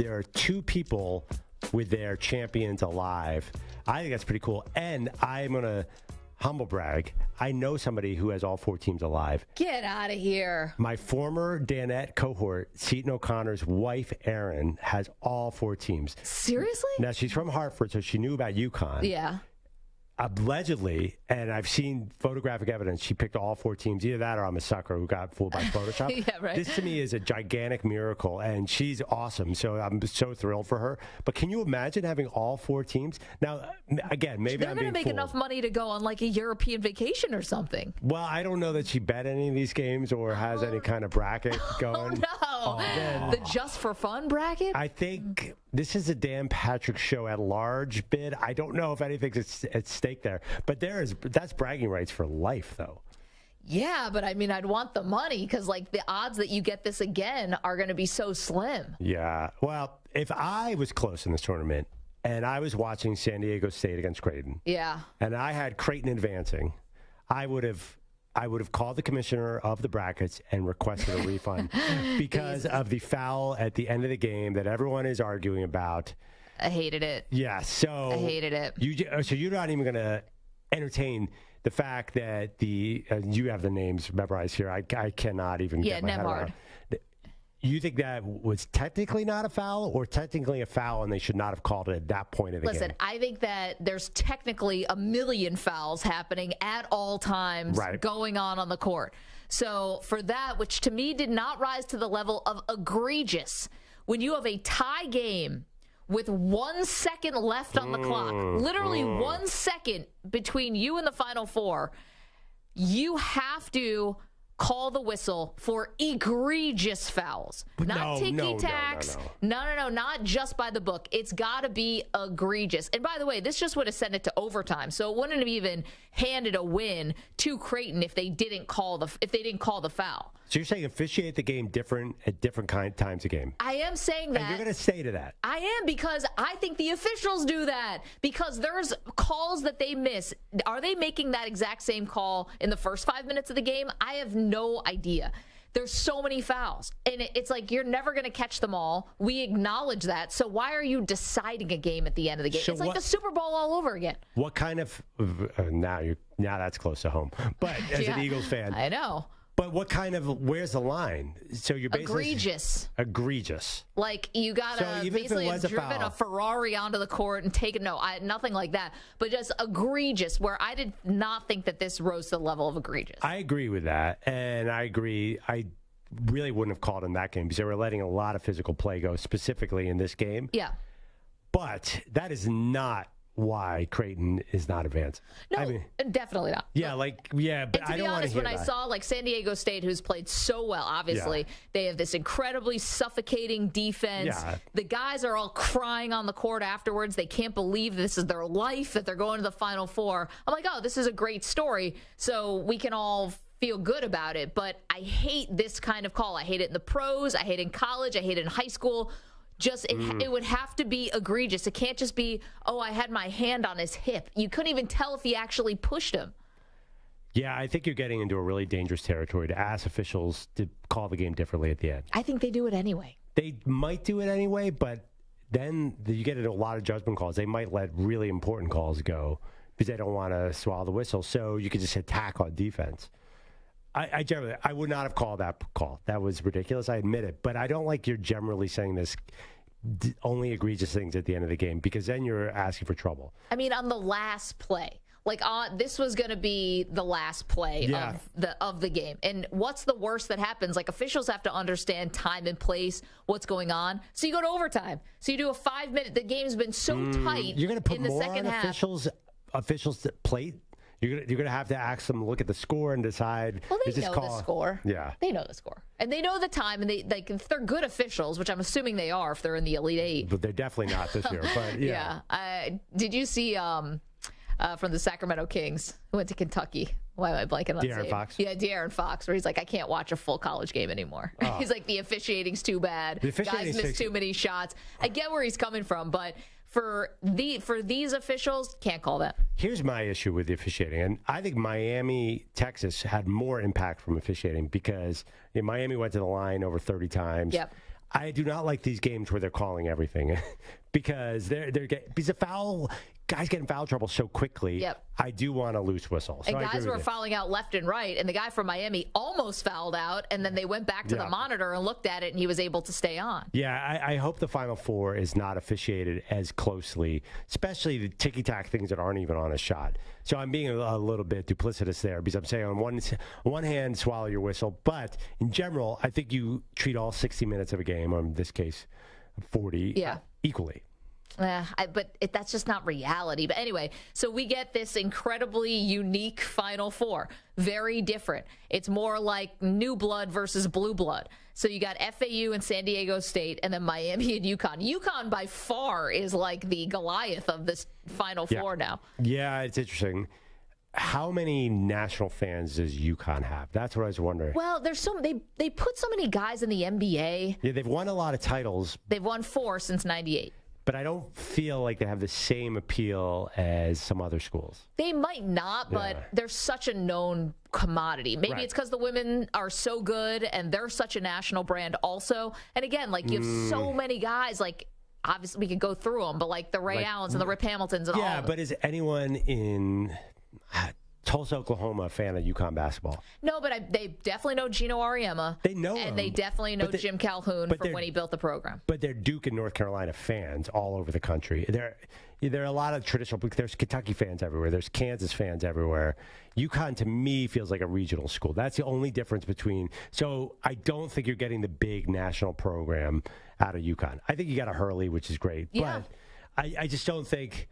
there are two people with their champions alive. I think that's pretty cool. And I'm going to humble brag. I know somebody who has all 4 teams alive. Get out of here. My former Danette cohort, Seton O'Connor's wife, Erin, has all 4 teams. Seriously? Now, she's from Hartford, so she knew about UConn. Yeah. Allegedly, and I've seen photographic evidence, she picked all 4 teams. Either that or I'm a sucker who got fooled by Photoshop. Yeah, right. This to me is a gigantic miracle, and she's awesome. So I'm so thrilled for her. But can you imagine having all 4 teams? Now, again, maybe they're going to make enough money to go on like a European vacation or something. Well, I don't know that she bet any of these games or has any kind of bracket going. Oh, no. The just for fun bracket? I think this is a Dan Patrick show at large bid. I don't know if anything's at stake there. But that's bragging rights for life, though. Yeah, but I mean, I'd want the money because, like, the odds that you get this again are going to be so slim. Yeah. Well, if I was close in this tournament and I was watching San Diego State against Creighton, yeah, and I had Creighton advancing, I would have called the commissioner of the brackets and requested a refund because of the foul at the end of the game that everyone is arguing about. I hated it. Yeah, so I hated it. So you're not even going to entertain the fact that you have the names memorized here. I cannot even get my head around. You think that was technically not a foul or technically a foul and they should not have called it at that point of the game? Listen, I think that there's technically a million fouls happening at all times going on the court. So for that, which to me did not rise to the level of egregious, when you have a tie game with 1 second left on the clock, literally 1 second between you and the Final Four, you have to call the whistle for egregious fouls. Not ticky-tacks. No, not just by the book. It's got to be egregious. And by the way, this just would have sent it to overtime. So it wouldn't have even handed a win to Creighton if they didn't call the foul. So you're saying officiate the game different at different times of game? I am saying that. And you're going to stay to that? I am, because I think the officials do that. Because there's calls that they miss. Are they making that exact same call in the first 5 minutes of the game? I have no idea. There's so many fouls. And it's like you're never going to catch them all. We acknowledge that. So why are you deciding a game at the end of the game? So it's like the Super Bowl all over again. What kind of now that's close to home. But as an Eagles fan. I know. But what kind of, where's the line? So you're basically egregious. Like you gotta basically have driven a Ferrari onto the court and taken nothing like that, but just egregious. Where I did not think that this rose to the level of egregious. I agree with that, and I agree. I really wouldn't have called in that game because they were letting a lot of physical play go, specifically in this game. Yeah, but that is not why Creighton is not advanced. No, I mean, definitely not. Yeah, but I don't want to hear that. To be honest, when I saw San Diego State, who's played so well, obviously, they have this incredibly suffocating defense. Yeah. The guys are all crying on the court afterwards. They can't believe this is their life, that they're going to the Final Four. I'm like, oh, this is a great story, so we can all feel good about it. But I hate this kind of call. I hate it in the pros. I hate it in college. I hate it in high school. It would have to be egregious. It can't just be, I had my hand on his hip. You couldn't even tell if he actually pushed him. Yeah, I think you're getting into a really dangerous territory to ask officials to call the game differently at the end. I think they do it anyway. They might do it anyway, but then you get into a lot of judgment calls. They might let really important calls go because they don't want to swallow the whistle. So you could just attack on defense. I generally, I would not have called that call. That was ridiculous. I admit it. But I don't like you're generally saying this only egregious things at the end of the game because then you're asking for trouble. I mean, on the last play, this was going to be the last play of the game. And what's the worst that happens? Like, officials have to understand time and place, what's going on. So you go to overtime. So you do a 5-minute. The game's been so tight. You're going to put in the more second on half. officials plate. You're gonna have to ask them to look at the score and decide. Well, they know the score. Yeah, they know the score, and they know the time. And if they're good officials, which I'm assuming they are, if they're in the Elite Eight. But they're definitely not this year. But yeah. Did you see from the Sacramento Kings who went to Kentucky? Why am I blanking on De'Aaron Fox? Yeah, De'Aaron Fox, where he's like, I can't watch a full college game anymore. Oh. He's like, the officiating's too bad. Guys miss too many shots. I get where he's coming from, but for these officials, can't call that. Here's my issue with the officiating, and I think Miami, Texas had more impact from officiating because Miami went to the line over 30 times. Yep. I do not like these games where they're calling everything because guys get in foul trouble so quickly. Yep. I do want a loose whistle. So and guys were fouling out left and right, and the guy from Miami almost fouled out, and then they went back to the monitor and looked at it, and he was able to stay on. Yeah, I hope the Final Four is not officiated as closely, especially the ticky-tack things that aren't even on a shot. So I'm being a little bit duplicitous there because I'm saying on one hand, swallow your whistle, but in general, I think you treat all 60 minutes of a game, or in this case, 40, equally. But that's just not reality. But anyway, so we get this incredibly unique Final Four. Very different. It's more like new blood versus blue blood. So you got FAU and San Diego State, and then Miami and UConn. UConn by far is like the Goliath of this Final Four now. Yeah, it's interesting. How many national fans does UConn have? That's what I was wondering. Well, there's they put so many guys in the NBA. Yeah, they've won a lot of titles. They've won 4 since '98. But I don't feel like they have the same appeal as some other schools. They might not, but they're such a known commodity. Maybe it's because the women are so good and they're such a national brand also. And again, like you have so many guys, like obviously we could go through them, but like the Ray Allens and the Rip Hamiltons and all of them. Yeah, but is anyone in Tulsa, Oklahoma, a fan of UConn basketball? No, but they definitely know Gino Auriemma. They know him. And they definitely know Jim Calhoun from when he built the program. But they're Duke and North Carolina fans all over the country. There are a lot of traditional. There's Kentucky fans everywhere. There's Kansas fans everywhere. UConn, to me, feels like a regional school. That's the only difference between. So I don't think you're getting the big national program out of UConn. I think you got a Hurley, which is great. Yeah. But I just don't think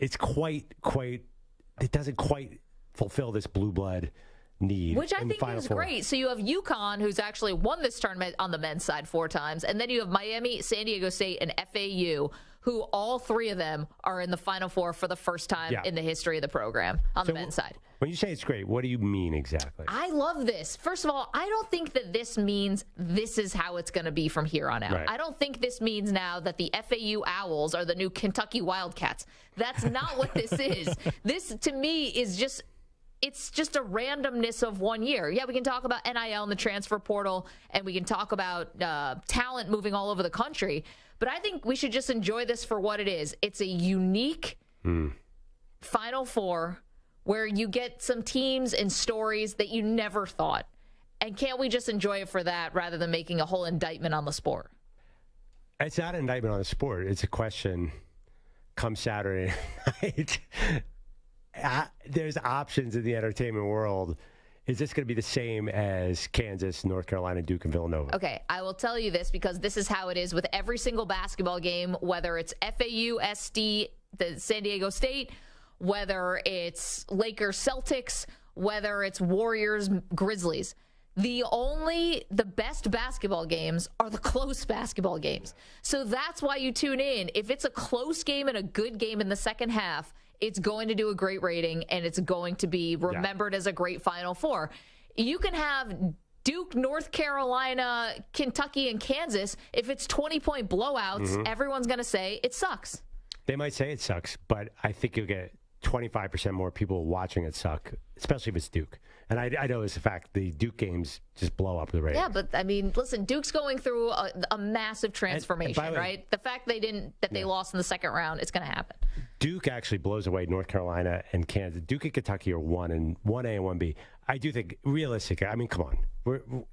it's quite. It doesn't quite fulfill this blue blood need. Which I think is great. So you have UConn, who's actually won this tournament on the men's side 4 times, and then you have Miami, San Diego State, and FAU, who all 3 of them are in the Final Four for the first time in the history of the program on the men's side. When you say it's great, what do you mean exactly? I love this. First of all, I don't think that this means this is how it's going to be from here on out. Right. I don't think this means now that the FAU Owls are the new Kentucky Wildcats. That's not what this is. This, to me, is just... It's just a randomness of 1 year. Yeah, we can talk about NIL and the transfer portal, and we can talk about talent moving all over the country. But I think we should just enjoy this for what it is. It's a unique Final Four where you get some teams and stories that you never thought. And can't we just enjoy it for that rather than making a whole indictment on the sport? It's not an indictment on the sport. It's a question come Saturday night. There's options in the entertainment world. Is this going to be the same as Kansas, North Carolina, Duke, and Villanova? Okay, I will tell you this because this is how it is with every single basketball game, whether it's FAU, SD, the San Diego State, whether it's Lakers, Celtics, whether it's Warriors, Grizzlies. The best basketball games are the close basketball games. So that's why you tune in. If it's a close game and a good game in the second half, it's going to do a great rating, and it's going to be remembered as a great Final Four. You can have Duke, North Carolina, Kentucky, and Kansas. If it's 20-point blowouts, everyone's going to say it sucks. They might say it sucks, but I think you'll get 25% more people watching it suck, especially if it's Duke. And I know it's a fact. The Duke games just blow up the ratings. Yeah, but I mean, listen, Duke's going through a massive transformation, right? The fact they lost in the second round, it's going to happen. Duke actually blows away North Carolina and Kansas. Duke and Kentucky are 1A and 1B. I do think, realistically, I mean, come on.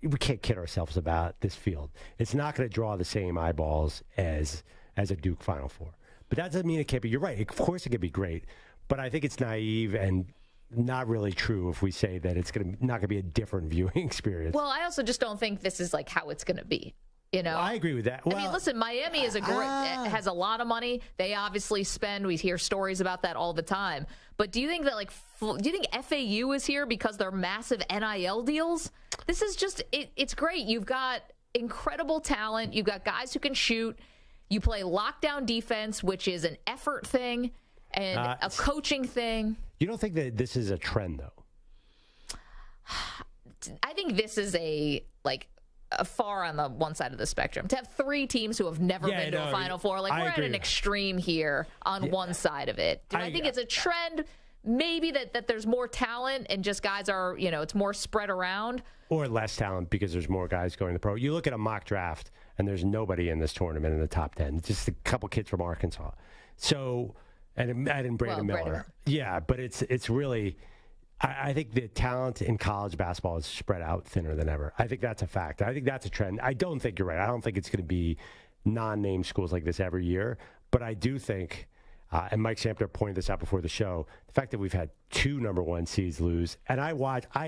We can't kid ourselves about this field. It's not going to draw the same eyeballs as a Duke Final Four. But that doesn't mean it can't be. You're right. Of course it could be great. But I think it's naive and not really true if we say that it's not going to be a different viewing experience. Well, I also just don't think this is like how it's going to be. You know, I agree with that. Well, I mean, listen, Miami is has a lot of money. They obviously spend. We hear stories about that all the time. But do you think that do you think FAU is here because they're massive NIL deals? This is just it's great. You've got incredible talent. You've got guys who can shoot. You play lockdown defense, which is an effort thing and a coaching thing. You don't think that this is a trend, though? I think this is a far on the one side of the spectrum. To have 3 teams who have never been to a Final Four, we're at an extreme here on one side of it. Do I think it's a trend? Maybe that there's more talent and just guys are, it's more spread around. Or less talent because there's more guys going to the pro. You look at a mock draft, and there's nobody in this tournament in the top 10. Just a couple kids from Arkansas. So, and Brandon Miller. Yeah, but it's really, I think the talent in college basketball is spread out thinner than ever. I think that's a fact. I think that's a trend. I don't think you're right. I don't think it's going to be non-name schools like this every year, but I do think, and Mike Sampner pointed this out before the show, the fact that we've had 2 number 1 seeds lose, and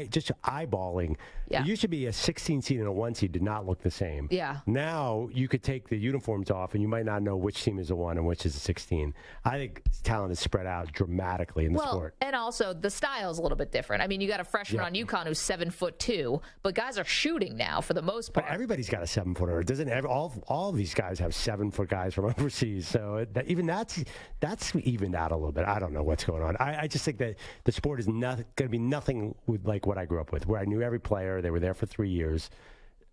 just eyeballing. Yeah. It used to be a 16 seed and a 1 seed did not look the same. Yeah. Now you could take the uniforms off and you might not know which team is a 1 and which is a 16. I think talent is spread out dramatically in the sport. And also the style is a little bit different. I mean, you got a freshman on UConn who's 7'2", but guys are shooting now for the most part. But everybody's got a 7-footer. All of these guys have 7-foot guys from overseas. So even that's evened out a little bit. I don't know what's going on. I just think that the sport is going to be nothing like what I grew up with, where I knew every player. They were there for 3 years.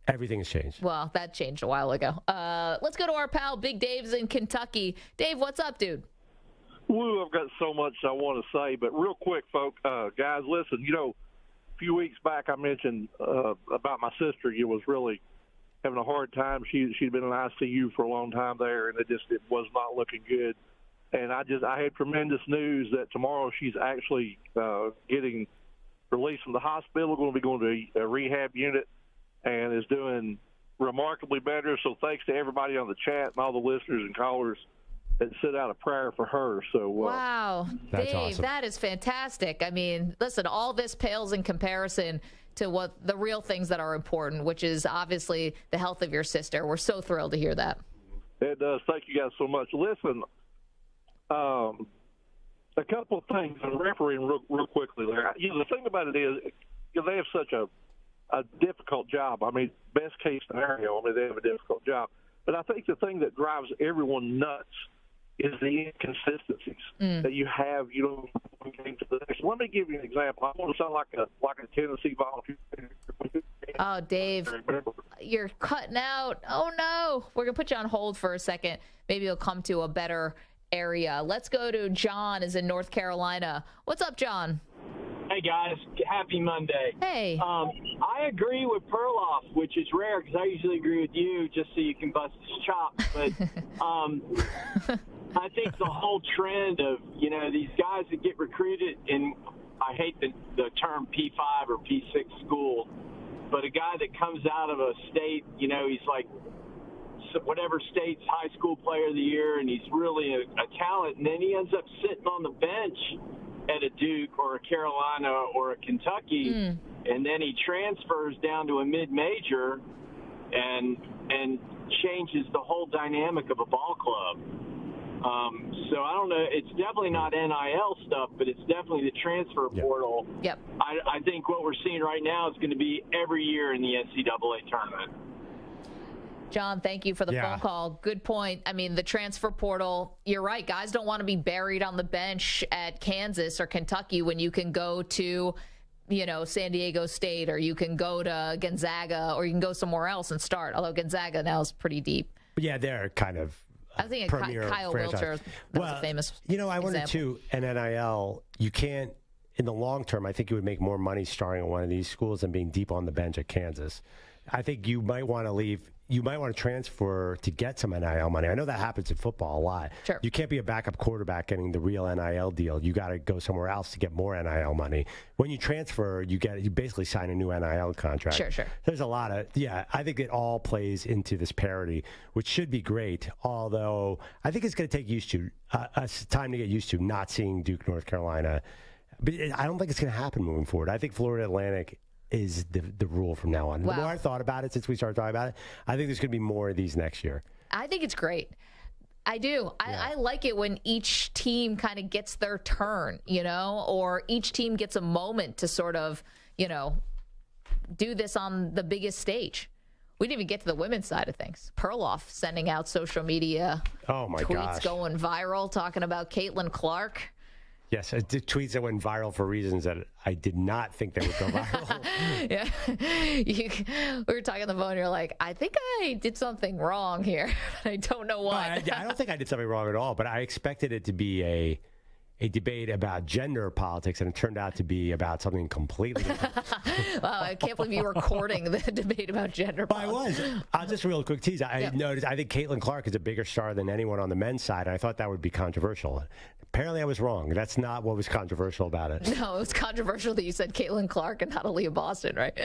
Everything has changed. Well, that changed a while ago. Let's go to our pal, Big Dave's in Kentucky. Dave, what's up, dude? Woo, I've got so much I want to say, but real quick, folks, guys, listen, a few weeks back I mentioned about my sister. You was really having a hard time. She'd been in ICU for a long time there, and it was not looking good. And I had tremendous news that tomorrow she's actually getting released from the hospital, going to be going to a rehab unit, and is doing remarkably better. So thanks to everybody on the chat and all the listeners and callers that sent out a prayer for her. So wow, Dave, awesome. That is fantastic. I mean, listen, all this pales in comparison to what the real things that are important, which is obviously the health of your sister. We're so thrilled to hear that. It does. Thank you guys so much. Listen, a couple of things on refereeing real quickly there. The thing about it is, they have such a difficult job. I mean, best case scenario, they have a difficult job. But I think the thing that drives everyone nuts is the inconsistencies that you have, one game to the next. Let me give you an example. I want to sound like a Tennessee Volunteer. Oh, Dave, you're cutting out. Oh, no. We're going to put you on hold for a second. Maybe you'll come to a better area. Let's go to John is in North Carolina. What's up, John? Hey, guys. Happy Monday. Hey. I agree with Perloff, which is rare because I usually agree with you just so you can bust his chops. But I think the whole trend of, these guys that get recruited in, I hate the term P5 or P6 school, but a guy that comes out of a state, he's like whatever state's high school player of the year, and he's really a talent, and then he ends up sitting on the bench at a Duke or a Carolina or a Kentucky, and then he transfers down to a mid-major and changes the whole dynamic of a ball club. So I don't know. It's definitely not NIL stuff, but it's definitely the transfer portal. Yep. I think what we're seeing right now is going to be every year in the NCAA tournament. John, thank you for the phone call. Good point. I mean, the transfer portal, you're right. Guys don't want to be buried on the bench at Kansas or Kentucky when you can go to, San Diego State, or you can go to Gonzaga, or you can go somewhere else and start. Although Gonzaga now is pretty deep. But yeah, they're kind of I think Kyle Wiltshire was a famous I wonder too, in NIL, you can't, in the long term, I think you would make more money starting at one of these schools than being deep on the bench at Kansas. I think you might want to leave. You might want to transfer to get some NIL money. I know that happens in football a lot. Sure. You can't be a backup quarterback getting the real NIL deal. You got to go somewhere else to get more NIL money. When you transfer, you basically sign a new NIL contract. Sure. There's a lot of, I think it all plays into this parity, which should be great. Although I think it's going to take us time to get used to not seeing Duke, North Carolina. But I don't think it's going to happen moving forward. I think Florida Atlantic is the rule from now on. Wow. The more I thought about it since we started talking about it, I think there's going to be more of these next year. I think it's great. I do. I like it when each team kind of gets their turn, or each team gets a moment to sort of, do this on the biggest stage. We didn't even get to the women's side of things. Perloff sending out social media tweets going viral, talking about Caitlin Clark. Yes, I did tweets that went viral for reasons that I did not think they would go viral. Yeah. We were talking on the phone, and you're like, I think I did something wrong here. I don't know what. I don't think I did something wrong at all, but I expected it to be a debate about gender politics, and it turned out to be about something completely different. Wow, I can't believe you were courting the debate about gender politics. I was. Just a real quick tease. I noticed, I think Caitlin Clark is a bigger star than anyone on the men's side, and I thought that would be controversial. Apparently, I was wrong. That's not what was controversial about it. No, it was controversial that you said Caitlin Clark and not Aaliyah Boston, right?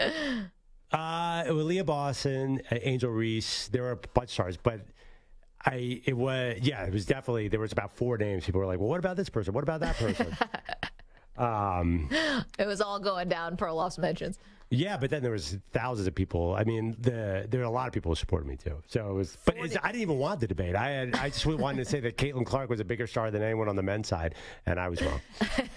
Aaliyah Boston, Angel Reese, there were a bunch of stars, but it was definitely, there was about 4 names. People were like, well, what about this person? What about that person? It was all going down Perloff's mentions. Yeah, but then there was thousands of people. I mean, there were a lot of people who supported me too. So it was, but I didn't even want the debate. I just wanted to say that Caitlin Clark was a bigger star than anyone on the men's side, and I was wrong.